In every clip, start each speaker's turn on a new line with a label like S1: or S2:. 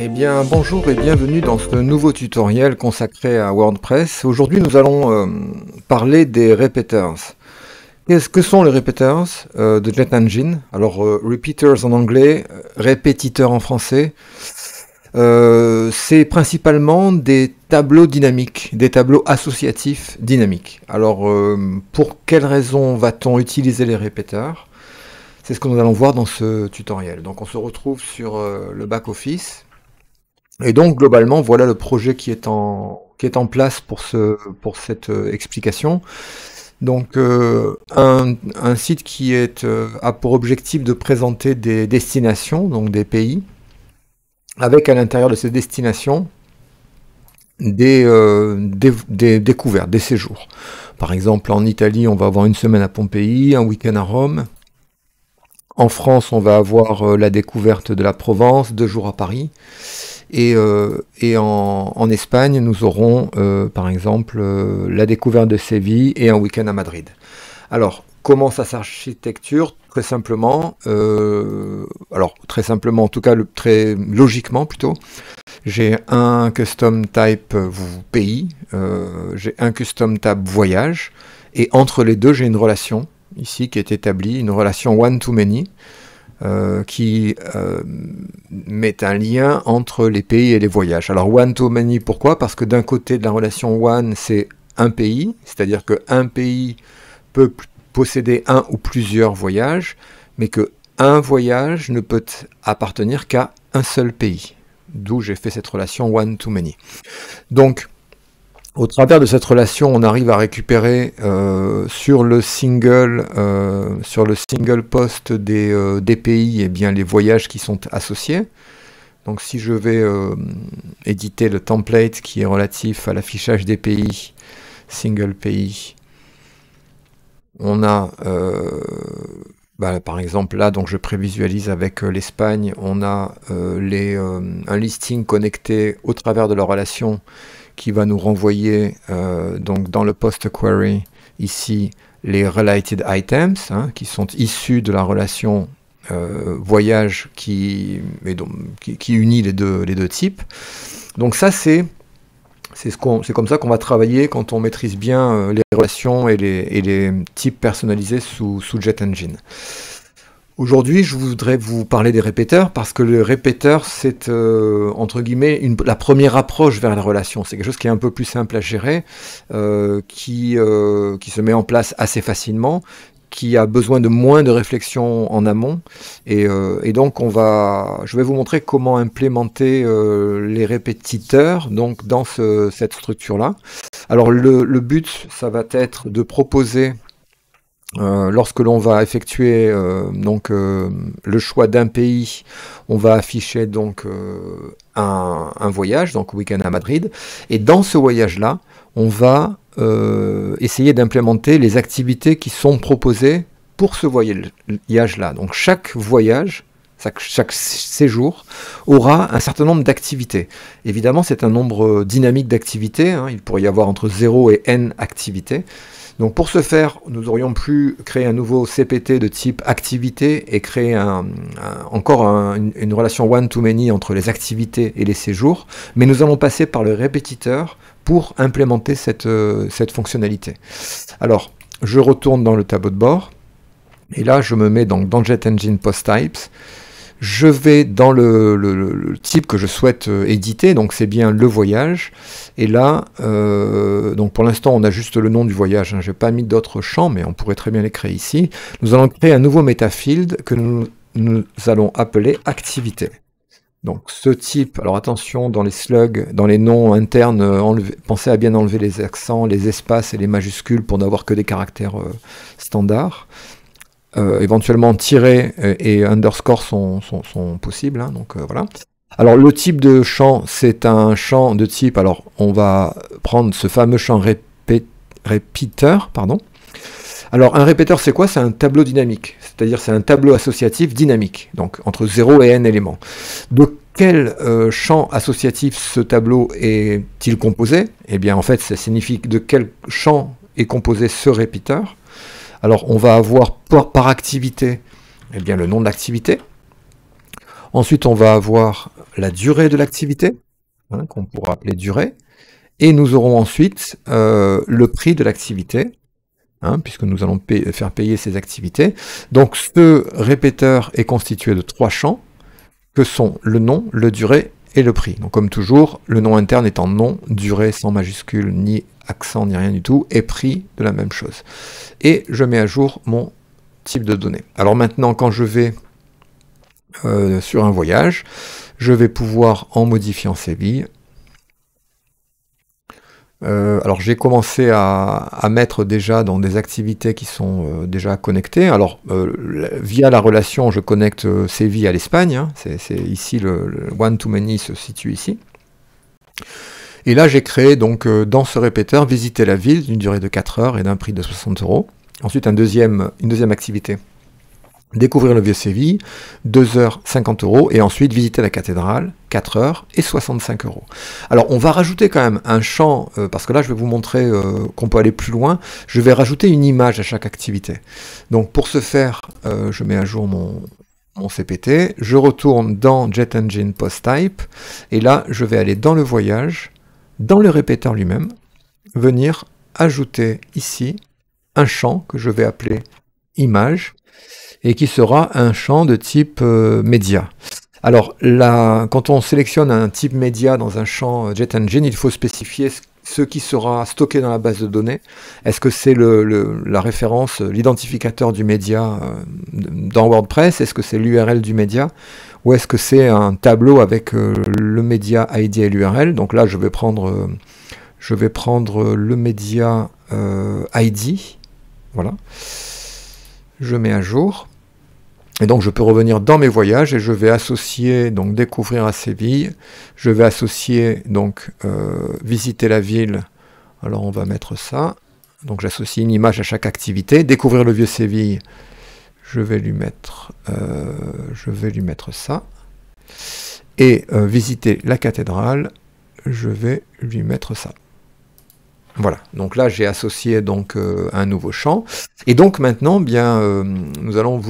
S1: Eh bien, bonjour et bienvenue dans ce nouveau tutoriel consacré à WordPress. Aujourd'hui, nous allons parler des repeaters. Qu'est-ce que sont les repeaters de JetEngine? Alors, repeaters en anglais, répétiteurs en français. C'est principalement des tableaux dynamiques, des tableaux associatifs dynamiques. Alors, pour quelles raisons va-t-on utiliser les repeaters? C'est ce que nous allons voir dans ce tutoriel. Donc, on se retrouve sur le back-office. Et donc, globalement, voilà le projet qui est en place pour cette explication. Donc, un site qui a pour objectif de présenter des destinations, donc des pays, avec à l'intérieur de ces destinations des découvertes, des séjours. Par exemple, en Italie, on va avoir une semaine à Pompéi, un week-end à Rome. En France, on va avoir la découverte de la Provence, 2 jours à Paris. Et en Espagne, nous aurons par exemple la découverte de Séville et un week-end à Madrid. Alors, comment ça s'architecture? Très simplement, très simplement, en tout cas très logiquement plutôt, j'ai un custom type pays, j'ai un custom type voyage, et entre les deux, j'ai une relation ici qui est établie, une relation one-to-many, qui met un lien entre les pays et les voyages. Alors one-to-many, pourquoi? Parce que d'un côté de la relation one, c'est un pays, c'est-à-dire qu'un pays peut posséder un ou plusieurs voyages, mais qu'un voyage ne peut appartenir qu'à un seul pays. D'où j'ai fait cette relation one-to-many. Donc, au travers de cette relation, on arrive à récupérer sur le single post des pays, eh bien, les voyages qui sont associés. Donc si je vais éditer le template qui est relatif à l'affichage des pays, single pays, on a par exemple là, donc je prévisualise avec l'Espagne, on a un listing connecté au travers de la relation qui va nous renvoyer donc dans le post query ici les related items qui sont issus de la relation voyage qui unit les deux types. Donc ça c'est comme ça qu'on va travailler quand on maîtrise bien les relations et les types personnalisés sous JetEngine. Aujourd'hui, je voudrais vous parler des repeaters parce que le repeater, c'est entre guillemets la première approche vers la relation. C'est quelque chose qui est un peu plus simple à gérer, qui se met en place assez facilement, qui a besoin de moins de réflexion en amont. Et donc, je vais vous montrer comment implémenter les répétiteurs donc, dans cette structure-là. Alors, le but, ça va être de proposer lorsque l'on va effectuer le choix d'un pays, on va afficher donc un voyage, donc week-end à Madrid, et dans ce voyage-là, on va essayer d'implémenter les activités qui sont proposées pour ce voyage-là. Donc chaque voyage, chaque séjour aura un certain nombre d'activités. Évidemment, c'est un nombre dynamique d'activités, il pourrait y avoir entre 0 et n activités. Donc pour ce faire, nous aurions pu créer un nouveau CPT de type activité et créer encore une relation one-to-many entre les activités et les séjours, mais nous allons passer par le répétiteur pour implémenter cette fonctionnalité. Alors, je retourne dans le tableau de bord, et là je me mets donc dans JetEngine Post Types. Je vais dans le type que je souhaite éditer, donc c'est bien le voyage. Et là, donc pour l'instant, on a juste le nom du voyage. Je n'ai pas mis d'autres champs, mais on pourrait très bien les créer ici. Nous allons créer un nouveau metafield que nous allons appeler activité. Donc ce type, alors attention, dans les slugs, dans les noms internes, pensez à bien enlever les accents, les espaces et les majuscules pour n'avoir que des caractères standards. Éventuellement tiret et underscore sont possibles, donc voilà. Alors le type de champ, c'est un champ de type, alors on va prendre ce fameux champ repeater, pardon. Alors un répéteur c'est quoi? C'est un tableau dynamique, c'est-à-dire c'est un tableau associatif dynamique, donc entre 0 et n éléments. De quel champ associatif ce tableau est-il composé? Eh bien en fait ça signifie de quel champ est composé ce répéteur. Alors on va avoir par activité le nom de l'activité. Ensuite on va avoir la durée de l'activité, hein, qu'on pourra appeler durée, et nous aurons ensuite le prix de l'activité, hein, puisque nous allons faire payer ces activités. Donc ce répéteur est constitué de 3 champs, que sont le nom, le durée et le prix. Donc comme toujours, le nom interne étant nom, durée sans majuscule, ni accent, ni rien du tout, et prix de la même chose. Et je mets à jour mon type de données. Alors maintenant, quand je vais sur un voyage, je vais pouvoir, en modifiant Séville, alors j'ai commencé à mettre déjà dans des activités qui sont déjà connectées. Alors via la relation, je connecte Séville à l'Espagne, hein. C'est ici le one to many se situe ici. Et là j'ai créé donc dans ce répéteur visiter la ville d'une durée de 4 heures et d'un prix de 60 €. Ensuite une deuxième activité. Découvrir le Vieux-Séville, 2 heures 50 €, et ensuite visiter la cathédrale, 4 heures et 65 €. Alors on va rajouter quand même un champ, parce que là je vais vous montrer qu'on peut aller plus loin, je vais rajouter une image à chaque activité. Donc pour ce faire, je mets à jour mon CPT, je retourne dans Jet Engine Post Type, et là je vais aller dans le voyage, dans le répéteur lui-même, venir ajouter ici un champ que je vais appeler image, et qui sera un champ de type média. Alors, quand on sélectionne un type média dans un champ Jet Engine, il faut spécifier ce qui sera stocké dans la base de données. Est-ce que c'est la référence, l'identificateur du média dans WordPress? Est-ce que c'est l'URL du média? Ou est-ce que c'est un tableau avec le média ID et l'URL? Donc là, je vais prendre le média ID. Voilà. Je mets à jour. Et donc je peux revenir dans mes voyages et je vais associer, donc découvrir à Séville, je vais associer, donc visiter la ville, alors on va mettre ça, donc j'associe une image à chaque activité, découvrir le Vieux-Séville, je vais lui mettre ça, et visiter la cathédrale, je vais lui mettre ça. Voilà, donc là j'ai associé donc un nouveau champ, et donc maintenant bien nous allons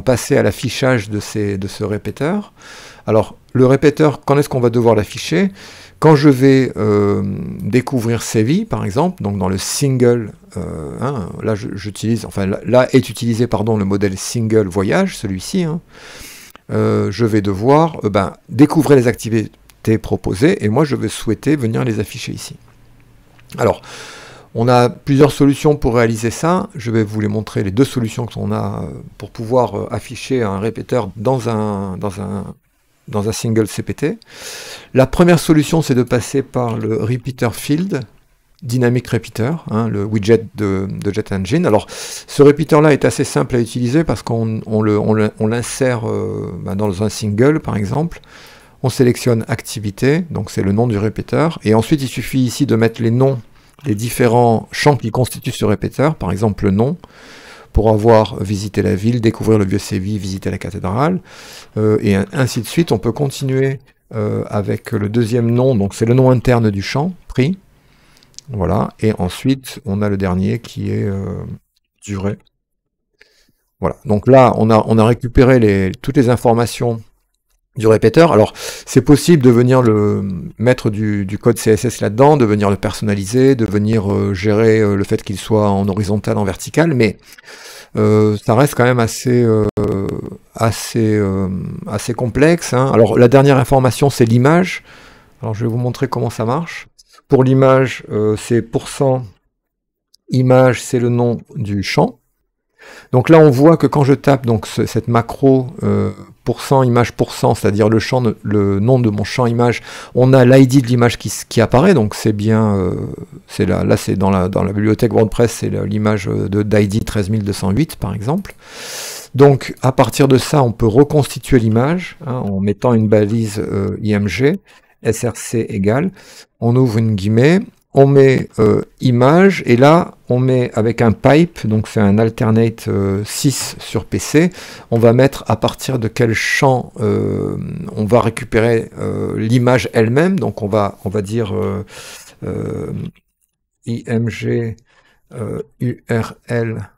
S1: passer à l'affichage de ce répéteur. Alors le répéteur, quand est-ce qu'on va devoir l'afficher? Quand je vais découvrir Séville par exemple, donc dans le single, hein, là j'utilise, enfin là est utilisé pardon le modèle single voyage, celui-ci, hein, je vais devoir découvrir les activités proposées, et moi je vais souhaiter venir les afficher ici. Alors, on a plusieurs solutions pour réaliser ça. Je vais vous les montrer, les deux solutions qu'on a pour pouvoir afficher un répéteur dans un single CPT. La première solution, c'est de passer par le Repeater Field, Dynamic Repeater, hein, le widget de Jet Engine. Alors, ce repeater-là est assez simple à utiliser parce qu'on l'insère dans un single, par exemple. On sélectionne activité, donc c'est le nom du répéteur, et ensuite il suffit ici de mettre les noms des différents champs qui constituent ce répéteur, par exemple le nom, pour avoir visité la ville, découvrir le Vieux-Séville, visiter la cathédrale, et ainsi de suite. On peut continuer avec le deuxième nom, donc c'est le nom interne du champ, prix, voilà, et ensuite on a le dernier qui est durée. Voilà, donc là on a récupéré toutes les informations du répéteur. Alors c'est possible de venir mettre du code CSS là-dedans, de venir le personnaliser, de venir gérer le fait qu'il soit en horizontal, en vertical, mais ça reste quand même assez complexe, hein. Alors la dernière information, c'est l'image. Alors je vais vous montrer comment ça marche. Pour l'image, c'est %image, c'est le nom du champ. Donc là, on voit que quand je tape donc cette macro %image %, c'est-à-dire le nom de mon champ image, on a l'ID de l'image qui apparaît. Donc c'est bien, là c'est dans la bibliothèque WordPress, c'est l'image d'ID 13208 par exemple. Donc à partir de ça, on peut reconstituer l'image, hein, en mettant une balise IMG, src égale, on ouvre une guillemets, on met image, et là on met avec un pipe, donc c'est un alternate 6 sur PC, on va mettre à partir de quel champ on va récupérer l'image elle-même. Donc on va dire img url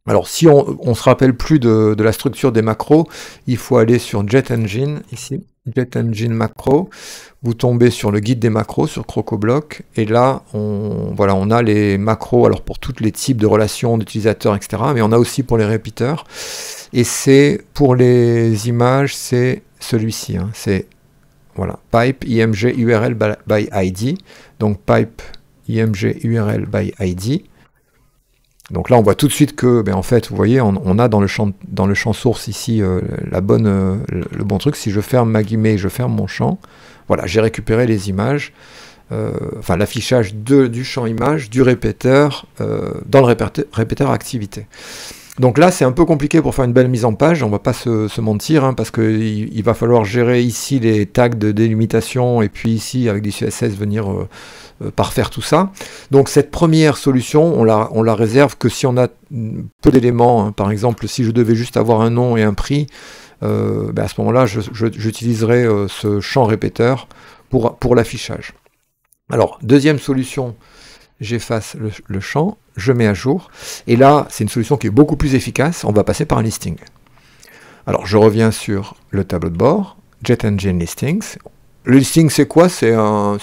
S1: Alors, si on se rappelle plus de la structure des macros, il faut aller sur Jet Engine, ici, Jet Engine Macro. Vous tombez sur le guide des macros, sur CrocoBlock, et là, voilà, on a les macros, alors pour tous les types de relations d'utilisateurs, etc., mais on a aussi pour les repeaters. Et c'est, pour les images, c'est celui-ci, hein, c'est, voilà, pipe img URL by ID, donc pipe img URL by ID. Donc là, on voit tout de suite que, en fait, vous voyez, on a dans le champ source ici le bon truc. Si je ferme ma guillemets et je ferme mon champ, voilà, j'ai récupéré les images, enfin l'affichage du champ image, du répéteur, dans le répéteur activité. Donc là, c'est un peu compliqué pour faire une belle mise en page, on va pas se mentir, hein, parce qu'il va falloir gérer ici les tags de délimitation, et puis ici, avec du CSS, venir parfaire tout ça. Donc cette première solution, on la réserve que si on a peu d'éléments, hein. Par exemple, si je devais juste avoir un nom et un prix, à ce moment-là, j'utiliserai ce champ répéteur pour l'affichage. Alors, deuxième solution, j'efface le champ, je mets à jour, et là, c'est une solution qui est beaucoup plus efficace, on va passer par un listing. Alors, je reviens sur le tableau de bord, Jet Engine Listings. Le listing, c'est quoi? C'est une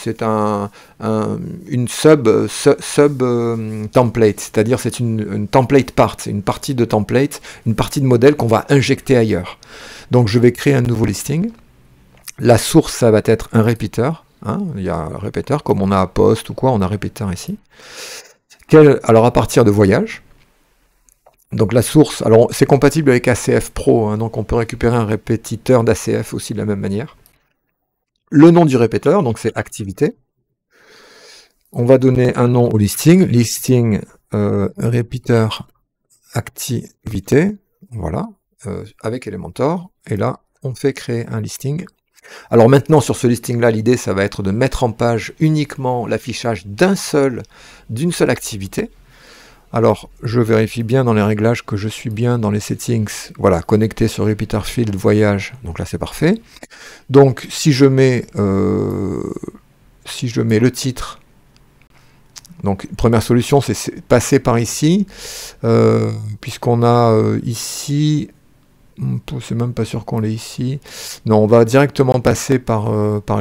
S1: sub-template, c'est-à-dire c'est une template part, c'est une partie de template, une partie de modèle qu'on va injecter ailleurs. Donc je vais créer un nouveau listing. La source, ça va être un repeater. Hein, il y a un répéteur, comme on a à post ou quoi, on a répéteur ici. Alors à partir de voyage. Donc la source, alors c'est compatible avec ACF Pro, hein, donc on peut récupérer un répétiteur d'ACF aussi de la même manière. Le nom du répéteur, donc c'est activité. On va donner un nom au listing repeater activité, voilà, avec Elementor, et là on fait créer un listing. Alors maintenant sur ce listing là, l'idée ça va être de mettre en page uniquement l'affichage d'une seule activité. Alors je vérifie bien dans les réglages que je suis bien dans les settings, voilà, connecté sur repeater field voyage, donc là c'est parfait. Donc si je mets le titre, donc première solution c'est passer par ici, puisqu'on a ici, c'est même pas sûr qu'on l'ait ici, non, on va directement passer par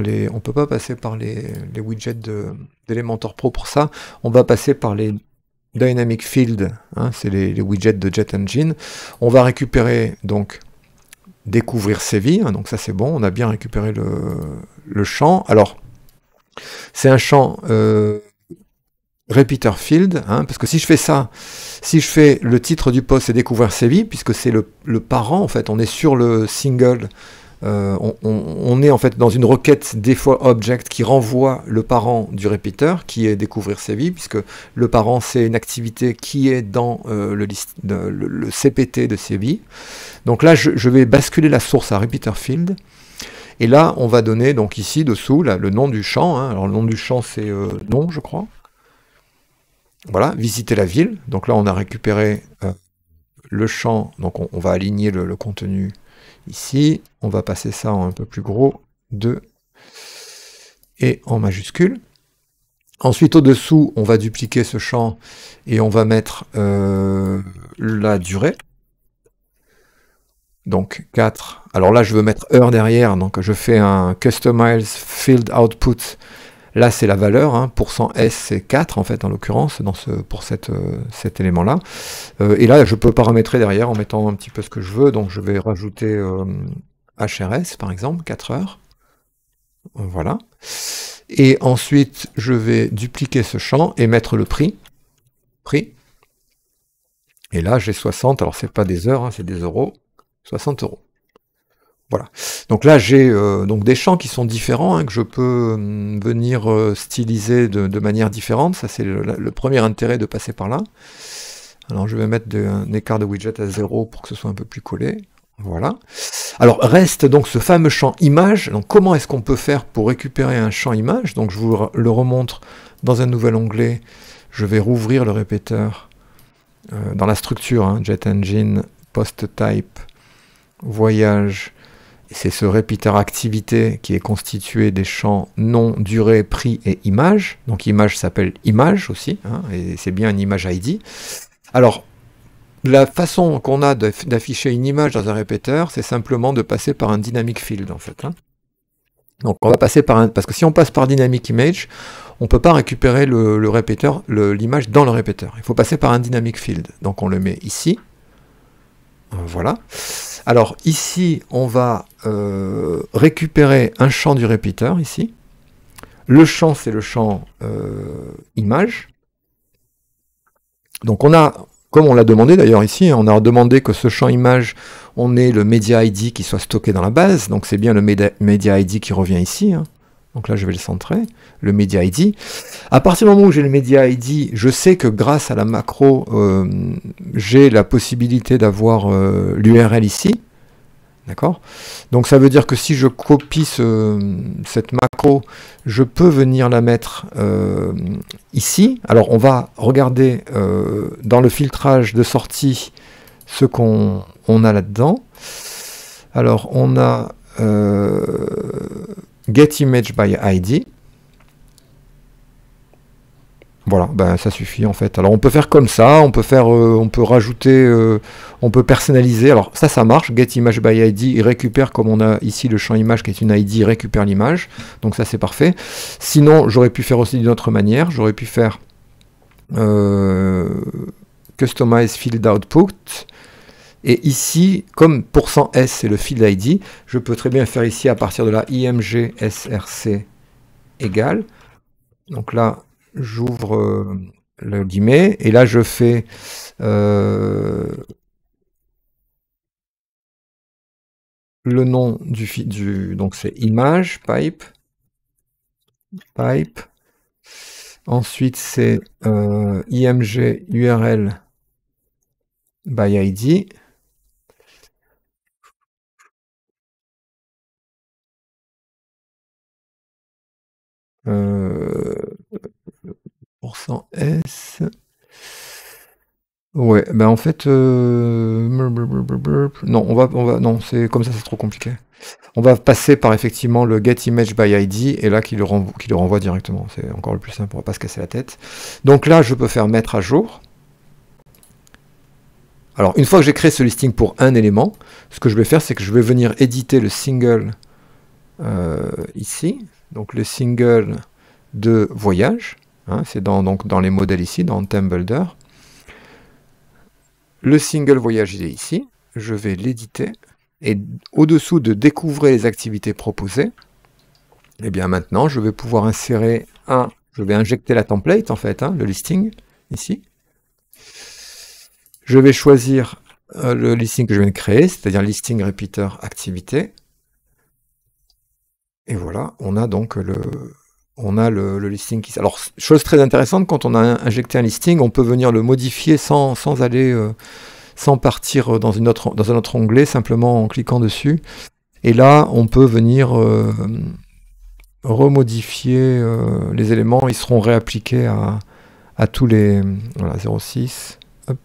S1: les, on peut pas passer par les widgets d'Elementor Pro pour ça, on va passer par les Dynamic Field, hein, c'est les widgets de Jet Engine. On va récupérer donc découvrir CV, hein, donc ça c'est bon, on a bien récupéré le champ. Alors c'est un champ repeater field, hein, parce que si je fais ça, si je fais le titre du post et découvrir CV, puisque c'est le parent en fait, on est sur le single. On est en fait dans une requête default object qui renvoie le parent du répéteur, qui est découvrir CV, puisque le parent c'est une activité qui est dans le CPT de CV. Donc là je vais basculer la source à repeater field, et là on va donner donc ici dessous là, le nom du champ, hein. Alors le nom du champ c'est nom je crois. Voilà, visiter la ville, donc là on a récupéré le champ, donc on va aligner le contenu ici, on va passer ça en un peu plus gros, 2, et en majuscule. Ensuite, au-dessous, on va dupliquer ce champ, et on va mettre la durée. Donc 4. Alors là, je veux mettre heure derrière, donc je fais un Customize Field Output. Là, c'est la valeur, hein, %S, c'est 4, en fait, en l'occurrence, pour cet élément-là. Et là, je peux paramétrer derrière en mettant un petit peu ce que je veux. Donc, je vais rajouter HRS, par exemple, 4 heures. Voilà. Et ensuite, je vais dupliquer ce champ et mettre le prix. Et là, j'ai 60. Alors, c'est pas des heures, hein, c'est des euros. 60 euros. Voilà. Donc là, j'ai donc des champs qui sont différents, hein, que je peux venir styliser de manière différente. Ça, c'est le premier intérêt de passer par là. Alors, je vais mettre un écart de widget à 0 pour que ce soit un peu plus collé. Voilà. Alors, reste donc ce fameux champ image. Donc, comment est-ce qu'on peut faire pour récupérer un champ image? Donc, je vous le remontre dans un nouvel onglet. Je vais rouvrir le répéteur dans la structure, hein, Jet Engine, Post Type, Voyage. C'est ce répéteur activité qui est constitué des champs nom, durée, prix et image. Donc image s'appelle image aussi, hein, et c'est bien une image ID. Alors, la façon qu'on a d'afficher une image dans un répéteur, c'est simplement de passer par un dynamic field, en fait. Hein. Donc on va passer par un... Parce que si on passe par dynamic image, on ne peut pas récupérer le répéteur, l'image dans le répéteur. Il faut passer par un dynamic field. Donc on le met ici. Voilà. Alors ici, on va récupérer un champ du répéteur, ici. Le champ, c'est le champ image. Donc on a, comme on l'a demandé d'ailleurs ici, on a demandé que ce champ image, on ait le Media ID qui soit stocké dans la base. Donc c'est bien le Media ID qui revient ici. Hein. Donc là, je vais le centrer, le Media ID. À partir du moment où j'ai le Media ID, je sais que grâce à la macro, j'ai la possibilité d'avoir l'URL ici. D'accord? Donc ça veut dire que si je copie cette macro, je peux venir la mettre ici. Alors on va regarder dans le filtrage de sortie ce qu'on a là-dedans. Alors on a Get Image by ID. Voilà, ben ça suffit en fait. Alors on peut faire comme ça, on peut faire, on peut rajouter, on peut personnaliser. Alors ça marche. Get Image by ID, il récupère comme on a ici le champ image qui est une ID, il récupère l'image. Donc ça c'est parfait. Sinon j'aurais pu faire aussi d'une autre manière. J'aurais pu faire Customize Field Output. Et ici, comme %S c'est le field ID, je peux très bien faire ici à partir de la img src égale. Donc là, j'ouvre le guillemet et là je fais le nom du donc c'est image pipe. Ensuite c'est img url by id. %S. Ouais, ben en fait, non, non, c'est comme ça, c'est trop compliqué. On va passer par effectivement le get image by ID et là qui le renvoie directement. C'est encore le plus simple, on va pas se casser la tête. Donc là, je peux faire mettre à jour. Alors, une fois que j'ai créé ce listing pour un élément, ce que je vais faire, c'est que je vais venir éditer le single ici. Donc le single de voyage. Hein, c'est donc dans les modèles ici, dans Theme Builder. Le single voyage, il est ici. Je vais l'éditer. Et au-dessous de découvrir les activités proposées, et bien maintenant, je vais pouvoir insérer je vais injecter la template, en fait, hein, le listing, ici. Je vais choisir le listing que je viens de créer, c'est-à-dire listing repeater activité. Et voilà, on a donc le listing qui... Alors, chose très intéressante, quand on a injecté un listing, on peut venir le modifier sans aller, sans partir dans un autre onglet, simplement en cliquant dessus. Et là, on peut venir remodifier les éléments, ils seront réappliqués à tous les... Voilà, 0,6, hop.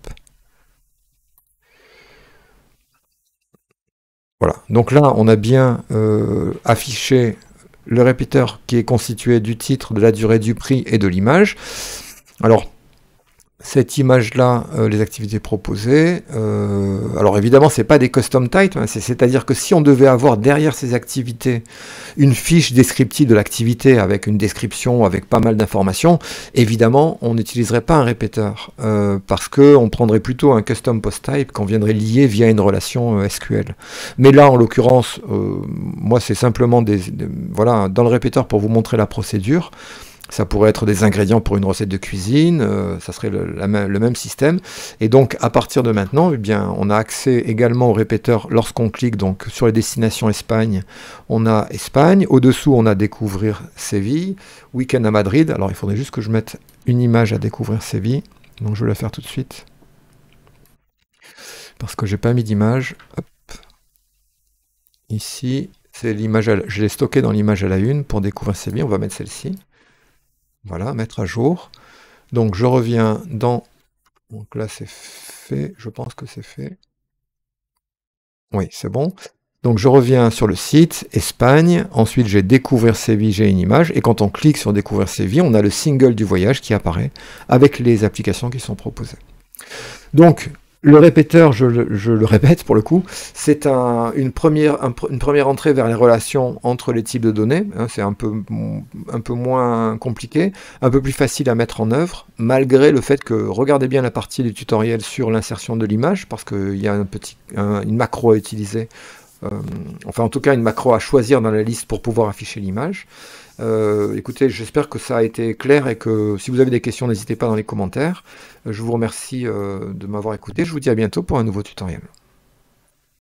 S1: Voilà, donc là, on a bien affiché le répéteur qui est constitué du titre, de la durée, du prix et de l'image. Alors, cette image-là, les activités proposées, alors évidemment, c'est pas des custom types, hein, c'est-à-dire que si on devait avoir derrière ces activités une fiche descriptive de l'activité avec une description, avec pas mal d'informations, évidemment, on n'utiliserait pas un répéteur, parce qu'on prendrait plutôt un custom post type qu'on viendrait lier via une relation SQL. Mais là, en l'occurrence, moi, c'est simplement voilà, dans le répéteur pour vous montrer la procédure. Ça pourrait être des ingrédients pour une recette de cuisine, ça serait le même système. Et donc, à partir de maintenant, eh bien, on a accès également au répéteur lorsqu'on clique donc, sur les destinations Espagne. On a Espagne. Au-dessous, on a découvrir Séville. Week-end à Madrid. Alors, il faudrait juste que je mette une image à découvrir Séville. Donc, je vais la faire tout de suite. Parce que j'ai pas mis d'image. Hop. Ici, c'est l'image. Je l'ai stocké dans l'image à la une pour découvrir Séville. On va mettre celle-ci. Voilà, mettre à jour. Donc je reviens dans... Donc là c'est fait, je pense que c'est fait. Oui, c'est bon. Donc je reviens sur le site, Espagne. Ensuite j'ai découvrir Séville, j'ai une image. Et quand on clique sur découvrir Séville, on a le single du voyage qui apparaît avec les applications qui sont proposées. Donc Le répéteur, je le répète pour le coup, c'est une première entrée vers les relations entre les types de données, hein, c'est un peu moins compliqué, un peu plus facile à mettre en œuvre, malgré le fait que, regardez bien la partie du tutoriel sur l'insertion de l'image, parce qu'il y a une macro à utiliser, euh, enfin en tout cas une macro à choisir dans la liste pour pouvoir afficher l'image. Écoutez, j'espère que ça a été clair et que si vous avez des questions, n'hésitez pas dans les commentaires. Je vous remercie de m'avoir écouté. Je vous dis à bientôt pour un nouveau tutoriel.